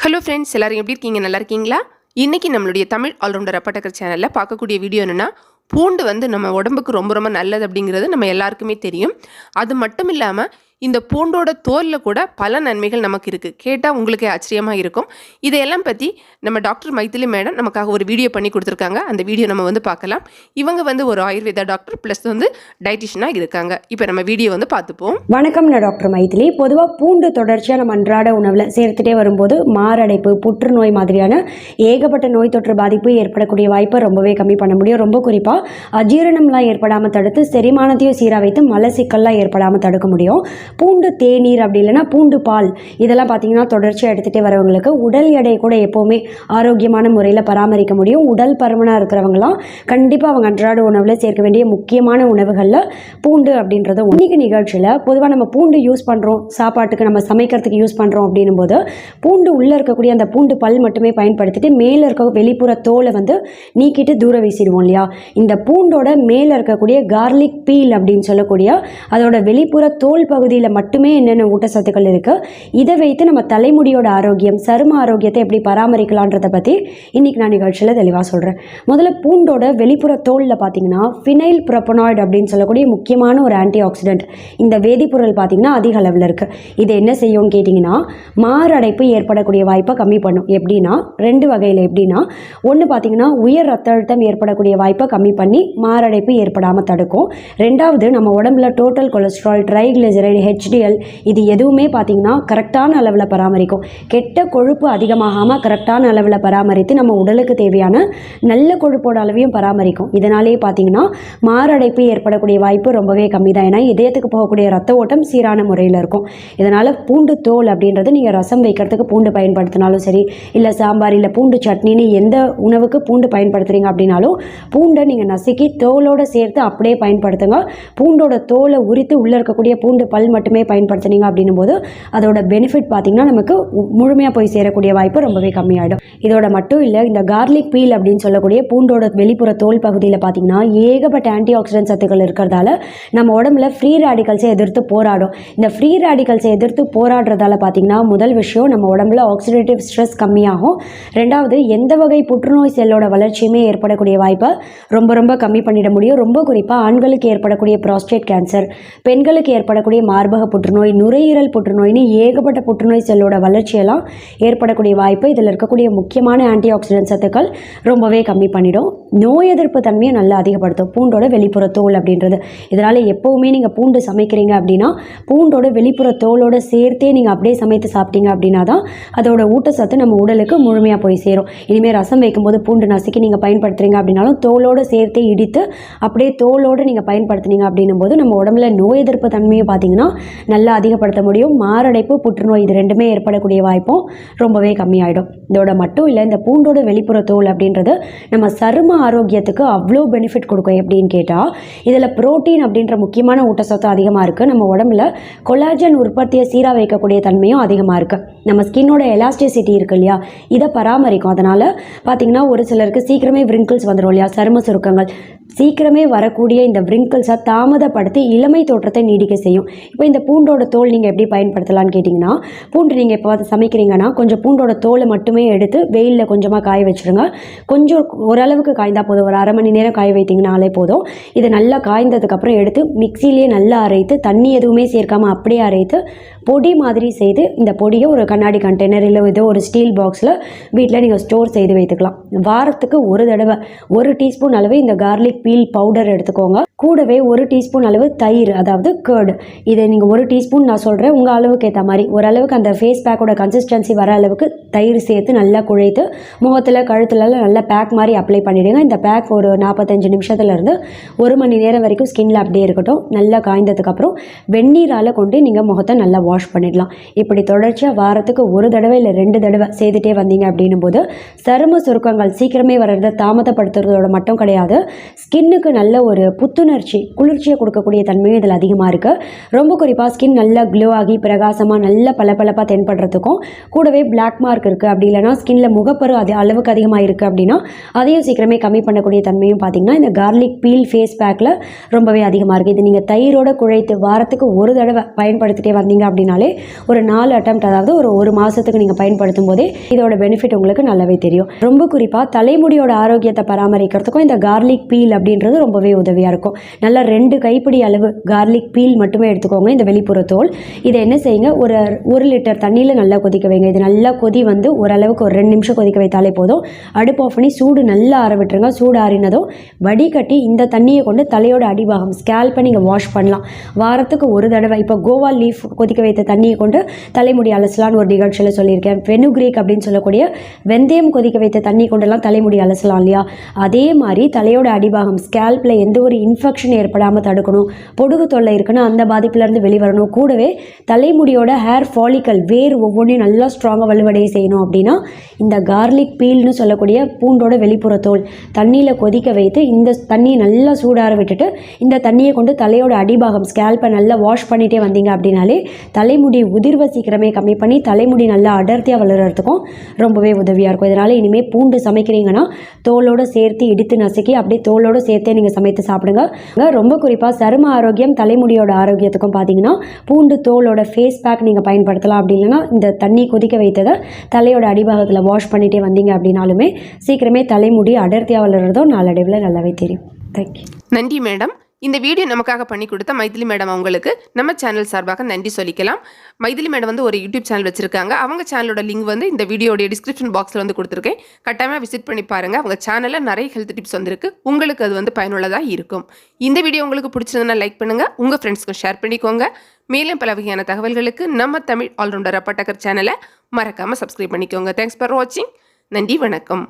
Hello friends, எல்லாரும் எப்படி இருக்கீங்க? நல்லா இருக்கீங்களா? இன்றைக்கி நம்மளுடைய தமிழ் ஆல்ரவுண்டர் அப்பட்டக்கர் சேனலில் பார்க்கக்கூடிய வீடியோ என்னென்னா, பூண்டு வந்து நம்ம உடம்புக்கு ரொம்ப ரொம்ப நல்லது அப்படிங்கிறது நம்ம எல்லாருக்குமே தெரியும். அது மட்டும் இல்லாமல் இந்த பூண்டோட தோலில் கூட பல நன்மைகள் நமக்கு இருக்குது. கேட்டால் உங்களுக்கே ஆச்சரியமாக இருக்கும். இதையெல்லாம் பற்றி நம்ம டாக்டர் மைதிலி மேடம் நமக்காக ஒரு வீடியோ பண்ணி கொடுத்துருக்காங்க. அந்த வீடியோ நம்ம வந்து பார்க்கலாம். இவங்க வந்து ஒரு ஆயுர்வேதா டாக்டர் ப்ளஸ் வந்து டயட்டிஷியனாக இருக்காங்க. இப்போ நம்ம வீடியோ வந்து பார்த்துப்போம். வணக்கம், நான் டாக்டர் மைதிலி. பொதுவாக பூண்டு தொடர்ச்சியாக நம்ம அன்றாட உணவில் சேர்த்துட்டே வரும்போது மாரடைப்பு, புற்றுநோய் மாதிரியான ஏகப்பட்ட நோய் தொற்று பாதிப்பு ஏற்படக்கூடிய வாய்ப்பை ரொம்பவே கம்மி பண்ண முடியும். ரொம்ப குறிப்பாக அஜீரணம்லாம் ஏற்படாமல் தடுத்து செரிமானத்தையும் சீராக வைத்து மலச்சிக்கல்லாம் ஏற்படாமல் தடுக்க முடியும். பூண்டு தேநீர் அப்படி இல்லைன்னா பூண்டு பால் இதெல்லாம் பார்த்தீங்கன்னா தொடர்ச்சியாக எடுத்துகிட்டே வரவங்களுக்கு உடல் எடையை கூட எப்போவுமே ஆரோக்கியமான முறையில் பராமரிக்க முடியும். உடல் பருமனாக இருக்கிறவங்களாம் கண்டிப்பாக அவங்க அன்றாட உணவில் சேர்க்க வேண்டிய முக்கியமான உணவுகளில் பூண்டு அப்படின்றது இன்னைக்கு நிகழ்ச்சியில் பொதுவாக நம்ம பூண்டு யூஸ் பண்ணுறோம், சாப்பாட்டுக்கு நம்ம சமைக்கிறதுக்கு யூஸ் பண்ணுறோம் அப்படின்னும் போது பூண்டு உள்ளே இருக்கக்கூடிய அந்த பூண்டு பல் மட்டுமே பயன்படுத்திட்டு மேலே இருக்க வெளிப்புற தோலை வந்து நீக்கிட்டு தூர வீசிடுவோம் இல்லையா. இந்த பூண்டோட மேலே இருக்கக்கூடிய கார்லிக் பீல் அப்படின்னு சொல்லக்கூடிய அதோட வெளிப்புற தோல் பகுதியில் மட்டுமே என்னென்ன ஊட்டச்சத்துக்கள் இருக்குது, இதை வைத்து நம்ம தலைமுடியோட ஆரோக்கியம், சரும ஆரோக்கியத்தை எப்படி பராமரிக்கலான்றதை பற்றி இன்றைக்கி நான் நிகழ்ச்சியில் தெளிவாக சொல்கிறேன். முதல்ல பூண்டோட வெளிப்புற தோலில் பார்த்தீங்கன்னா ஃபினைல் ப்ரோபனாய்டு அப்படின்னு சொல்லக்கூடிய முக்கியமான ஒரு ஆன்டி ஆக்சிடென்ட் இந்த வேதிப்பொருள் பார்த்தீங்கன்னா அதிக அளவில் இருக்குது. இது என்ன செய்யும்னு கேட்டிங்கன்னா மாரடைப்பு ஏற்படக்கூடிய வாய்ப்பை கம்மி பண்ணும். எப்படின்னா ரெண்டு வகையில். எப்படின்னா ஒன்று பார்த்தீங்கன்னா உயர் ரத்த அழுத்தம் ஏற்படக்கூடிய வாய்ப்பை கம்மி பண்ணி மாரடைப்பு ஏற்படாமல் தடுக்கும். ரெண்டாவது நம்ம உடம்புல டோட்டல் கொலஸ்ட்ரால், ட்ரைக்ளிசரைடு, HDL இது எதுவுமே பார்த்தீங்கன்னா கரெக்டான அளவில் பராமரிக்கும். கெட்ட கொழுப்பு அதிகமாகாமல் கரெக்டான அளவில் பராமரித்து நம்ம உடலுக்கு தேவையான நல்ல கொழுப்போட அளவையும் பராமரிக்கும். இதனாலேயே பார்த்தீங்கன்னா மாரடைப்பு ஏற்படக்கூடிய வாய்ப்பு ரொம்பவே கம்மி தான். ஏன்னா இதயத்துக்கு போகக்கூடிய ரத்த ஓட்டம் சீரான முறையில் இருக்கும். இதனால் பூண்டு தோல் அப்படின்றது நீங்கள் ரசம் வைக்கிறதுக்கு பூண்டு பயன்படுத்தினாலும் சரி, இல்லை சாம்பார், இல்லை பூண்டு சட்னின்னு எந்த உணவுக்கு பூண்டு பயன்படுத்துகிறீங்க அப்படின்னாலும் பூண்டை நீங்கள் நசுக்கி தோலோடு சேர்த்து அப்படியே பயன்படுத்துங்க. பூண்டோட தோலை உரித்து உள்ளே இருக்கக்கூடிய பூண்டு பல் மட்டுமே பயன்படுத்தினீங்க அப்படின்னும் போது அதோட பெனிஃபிட் பார்த்தீங்கன்னா நமக்கு முழுமையாக போய் சேரக்கூடிய வாய்ப்பு ரொம்பவே கம்மியாயிடும். இதோட மட்டும் இல்லை, இந்த கார்லிக் பீல் அப்படின்னு சொல்லக்கூடிய பூண்டோட வெளிப்புற தோல் பகுதியில் பார்த்தீங்கன்னா ஏகப்பட்ட ஆன்டி ஆக்சிடென்ட் சத்துக்கள் இருக்கிறதால நம்ம உடம்புல ஃப்ரீ ரேடிக்கல்ஸை எதிர்த்து போராடும். இந்த ஃப்ரீ ரேடிக்கல்ஸை எதிர்த்து போராடுறதால பார்த்தீங்கன்னா முதல் விஷயம் நம்ம உடம்புல ஆக்சிடேட்டிவ் ஸ்ட்ரெஸ் கம்மியாகும். ரெண்டாவது எந்த வகை புற்றுநோய் செல்லோட வளர்ச்சியுமே ஏற்படக்கூடிய வாய்ப்பை ரொம்ப ரொம்ப கம்மி பண்ணிட முடியும். ரொம்ப குறிப்பாக ஆண்களுக்கு ஏற்படக்கூடிய ப்ராஸ்டேட் கேன்சர், பெண்களுக்கு ஏற்படக்கூடிய மார்பக புற்றுநோய், நுரையீரல் புற்றுநோய்னு ஏகப்பட்ட புற்றுநோய் செல்லோட வளர்ச்சியெல்லாம் ஏற்படக்கூடிய வாய்ப்பு இதில் இருக்கக்கூடிய முக்கியமான ஆன்டி ஆக்சிடென்ட் சத்துக்கள் ரொம்பவே கம்மி பண்ணிடும். நோய் எதிர்ப்பு தன்மையை நல்லா அதிகப்படுத்தும் பூண்டோட வெளிப்புற தோல் அப்படின்றது. இதனால் எப்போவுமே நீங்கள் பூண்டு சமைக்கிறீங்க அப்படின்னா பூண்டோட வெளிப்புற தோலோடு சேர்த்தே நீங்கள் அப்படியே சமைத்து சாப்பிட்டீங்க அப்படின்னா தான் அதோட ஊட்டச்சத்து நம்ம உடலுக்கு முழுமையாக போய் சேரும். இனிமேல் ரசம் வைக்கும்போது பூண்டு நசுக்கி நீங்கள் பயன்படுத்துகிறீங்க அப்படின்னாலும் தோலோடு சேர்த்தே இடித்து அப்படியே தோலோடு நீங்கள் பயன்படுத்துனீங்க அப்படின்னும் போது நம்ம உடம்புல நோய் எதிர்ப்பு தன்மையை பார்த்தீங்கன்னா நல்லா அதிகப்படுத்த முடியும். மாரடைப்பு, புற்றுநோய் இது ரெண்டுமே ஏற்படக்கூடிய வாய்ப்பும் ரொம்பவே கம்மியாயிடும். இதோட மட்டும் இல்லை, இந்த பூண்டோட வெளிப்புற தோல் அப்படின்றது நம்ம சரும ஆரோக்கியத்துக்கு அவ்வளோ பெனிஃபிட் கொடுக்கும். எப்படின்னு கேட்டால் இதில் புரோட்டீன் அப்படின்ற முக்கியமான ஊட்டச்சத்து அதிகமாக இருக்குது. நம்ம உடம்புல கொலாஜன் உற்பத்தியை சீராக வைக்கக்கூடிய தன்மையும் அதிகமாக இருக்குது. நம்ம ஸ்கின்னோட எலாஸ்டிசிட்டி இருக்கு இல்லையா, இதை பராமரிக்கும். அதனால் பார்த்தீங்கன்னா ஒரு சிலருக்கு சீக்கிரமே விரிங்கிள்ஸ் வந்துடும் இல்லையா, சரும சுருக்கங்கள் சீக்கிரமே வரக்கூடிய இந்த விரிங்கிள்ஸை தாமதப்படுத்தி இளமை தோற்றத்தை நீடிக்க செய்யும். இப்போ இந்த பூண்டோட தோல் நீங்கள் எப்படி பயன்படுத்தலான்னு கேட்டிங்கன்னா, பூண்டு நீங்கள் இப்போ சமைக்கிறீங்கன்னா கொஞ்சம் பூண்டோட தோலை மட்டுமே எடுத்து வெயிலில் கொஞ்சமாக காய வச்சுருங்க. கொஞ்சம் ஓரளவுக்கு காய்ந்தால் போதும், ஒரு அரை மணி நேரம் காய வைத்திங்கனாலே போதும். இதை நல்லா காய்ந்ததுக்கப்புறம் எடுத்து மிக்சிலேயே நல்லா அரைத்து, தண்ணி எதுவுமே சேர்க்காமல் அப்படியே அரைத்து பொடி மாதிரி செய்து இந்த பொடியை ஒரு கண்ணாடி கண்டெய்னர் இல்லை ஏதோ ஒரு ஸ்டீல் பாக்ஸில் வீட்டில் நீங்கள் ஸ்டோர் செய்து வைத்துக்கலாம். வாரத்துக்கு ஒரு தடவை 1 டீஸ்பூன் அளவு இந்த கார்லிக் பீல் பவுடர் எடுத்துக்கோங்க. கூடவே 1 டீஸ்பூன் அளவு தயிர், அதாவது கேர்டு. இதை நீங்கள் 1 டீஸ்பூன் நான் சொல்கிறேன், உங்கள் அளவுக்கு ஏற்ற மாதிரி ஓரளவுக்கு அந்த ஃபேஸ் பேக்கோட கன்சிஸ்டன்சி வர அளவுக்கு தயிர் சேர்த்து நல்லா குழைத்து முகத்தில் கழுத்துலலாம் நல்லா பேக் மாதிரி அப்ளை பண்ணிவிடுங்க. இந்த பேக் ஒரு 45 நிமிஷத்துலேருந்து 1 மணி நேரம் வரைக்கும் ஸ்கின்னில் அப்படியே இருக்கட்டும். நல்லா காய்ந்ததுக்கப்புறம் வெந்நீரால் கொண்டு நீங்கள் முகத்தை நல்லா வாஷ் பண்ணிடலாம். இப்படி தொடர்ச்சியாக வாரத்துக்கு 1 தடவை இல்லை 2 தடவை செய்துட்டே வந்தீங்க அப்படின்னும் போது சரும சுருக்கங்கள் சீக்கிரமே வர்றதை தாமதப்படுத்துறதோட மட்டும் கிடையாது, ஸ்கின்னுக்கு நல்ல ஒரு புத்துணர்ச்சி, குளிர்ச்சியை கொடுக்கக்கூடிய தன்மையும் இதில் அதிகமாக இருக்குது. ரொம்ப குறிப்பாக ஸ்கின் நல்லா க்ளோ ஆகி பிரகாசமாக நல்ல பளபளப்பாக தென்படுறதுக்கும், கூடவே பிளாக் மார்க் இருக்குது அப்படி இல்லைனா ஸ்கின்னில் முகப்பரு அளவுக்கு அதிகமாக இருக்குது அப்படின்னா அதையும் சீக்கிரமே கம்மி பண்ணக்கூடிய தன்மையும் பார்த்திங்கன்னா இந்த கார்லிக் பீல் ஃபேஸ் பேக்கில் ரொம்பவே அதிகமாக இருக்குது. இது நீங்கள் தயிரோட குழைத்து வாரத்துக்கு 1 தடவை பயன்படுத்திட்டே வந்தீங்க அப்படின்னா அப்படின்னாலே ஒரு 4 அட்டெம்ப்ட், அதாவது ஒரு மாதத்துக்கு நீங்கள் பயன்படுத்தும் போதே இதோட பெனிஃபிட் உங்களுக்கு நல்லாவே தெரியும். ரொம்ப குறிப்பாக தலைமுடியோட ஆரோக்கியத்தை பராமரிக்கிறதுக்கும் இந்த கார்லிக் பீல் அப்படின்றது ரொம்பவே உதவியாக இருக்கும். நல்லா 2 கைப்பிடி அளவு கார்லிக் பீல் மட்டுமே எடுத்துக்கோங்க, இந்த வெளிப்புற தோல். இதை என்ன செய்யுங்க, ஒரு லிட்டர் தண்ணியில் நல்லா கொதிக்க வைங்க. இது நல்லா கொதி வந்து ஓரளவுக்கு ஒரு 2 நிமிஷம் கொதிக்க வைத்தாலே போதும். அடுப்பு ஆஃப் பண்ணி சூடு நல்லா ஆற விட்டுருங்க. சூடு ஆறினதும் வடிகட்டி இந்த தண்ணியை கொண்டு தலையோட அடிபாகம் ஸ்கேல்பை நீங்கள் வாஷ் பண்ணலாம். வாரத்துக்கு ஒரு தடவை. இப்போ கோவா லீஃப் கொதிக்க வைத்த தண்ணியை கொண்டு தலைமுடி அலசலான்னு ஒரு நிகழ்ச்சியில் சொல்லியிருக்கேன். ஃபெனுக்ரீக் அப்படின்னு சொல்லக்கூடிய வெந்தயம் கொதிக்க வைத்த தண்ணி கொண்டெல்லாம் தலைமுடி அலசலாம் இல்லையா? அதே மாதிரி தலையோட அடிபாகம் ஸ்கேல்பில் எந்த ஒரு இன்ஃபெக்ஷன் ஏற்படாமல் தடுக்கணும். பொடுகு தொல்லை இருக்குன்னா அந்த பாதிப்புலேருந்து வெளிவரணும். கூடவே தலைமுடியோட ஹேர் ஃபாலிக்கல் வேர் ஒவ்வொன்றையும் நல்லா ஸ்ட்ராங்காக வலுவடைய செய்யணும் அப்படின்னா இந்த கார்லிக் பீல்னு சொல்லக்கூடிய பூண்டோட வெளிப்புற தோல் தண்ணியில் கொதிக்க வைத்து இந்த தண்ணியை நல்லா சூடார விட்டுட்டு இந்த தண்ணியை கொண்டு தலையோட அடிபாகம் ஸ்கேல்பை நல்லா வாஷ் பண்ணிகிட்டே வந்தீங்க அப்படின்னாலே தலைமுடி உதிர்வை சீக்கிரமே கம்மி பண்ணி தலைமுடி நல்லா அடர்த்தியாக வளர்கிறதுக்கும் ரொம்பவே உதவியாக இருக்கும். இதனால் இனிமேல் பூண்டு சமைக்கிறீங்கன்னா தோலோடு சேர்த்து இடித்து நசுக்கி அப்படியே தோலோடு சேர்த்தே நீங்கள் சமைத்து சாப்பிடுங்க. ரொம்ப குறிப்பாக சரும ஆரோக்கியம் தலைமுடியோட ஆரோக்கியத்துக்கும் பார்த்தீங்கன்னா பூண்டு தோலோட ஃபேஸ் பேக் நீங்கள் பயன்படுத்தலாம். அப்படி இல்லைன்னா இந்த தண்ணி கொதிக்க வைத்ததை தலையோட அடிபாகத்தில் வாஷ் பண்ணிகிட்டே வந்தீங்க அப்படின்னாலுமே சீக்கிரமே தலைமுடி அடர்த்தியாக வளர்கிறதும் நாளடைவில் நல்லாவே தெரியும். தேங்க்யூ. நன்றி மேடம். இந்த வீடியோ நமக்காக பண்ணி கொடுத்த மைதிலி மேடம் அவங்களுக்கு நம்ம சேனல் சார்பாக நன்றி சொல்லிக்கலாம். மைதிலி மேடம் வந்து ஒரு யூடியூப் சேனல் வச்சுருக்காங்க. அவங்க சேனலோட லிங்க் வந்து இந்த வீடியோடைய டிஸ்கிரிப்ஷன் பாக்ஸில் வந்து கொடுத்துருக்கேன். கட்டாயமாக விசிட் பண்ணி பாருங்கள். அவங்க சேனலில் நிறைய ஹெல்த் டிப்ஸ் வந்துருக்கு. உங்களுக்கு அது வந்து பயனுள்ளதாக இருக்கும். இந்த வீடியோ உங்களுக்கு பிடிச்சிருந்ததுன்னா லைக் பண்ணுங்கள், உங்கள் ஃப்ரெண்ட்ஸ்க்கு ஷேர் பண்ணிக்கோங்க. மேலும் பல வகையான தகவல்களுக்கு நம்ம தமிழ் ஆல்ரவுண்டர் அப்பட்டக்கர் சேனலை மறக்காமல் சப்ஸ்கிரைப் பண்ணிக்கோங்க. தேங்க்ஸ் ஃபார் வாட்சிங். நன்றி, வணக்கம்.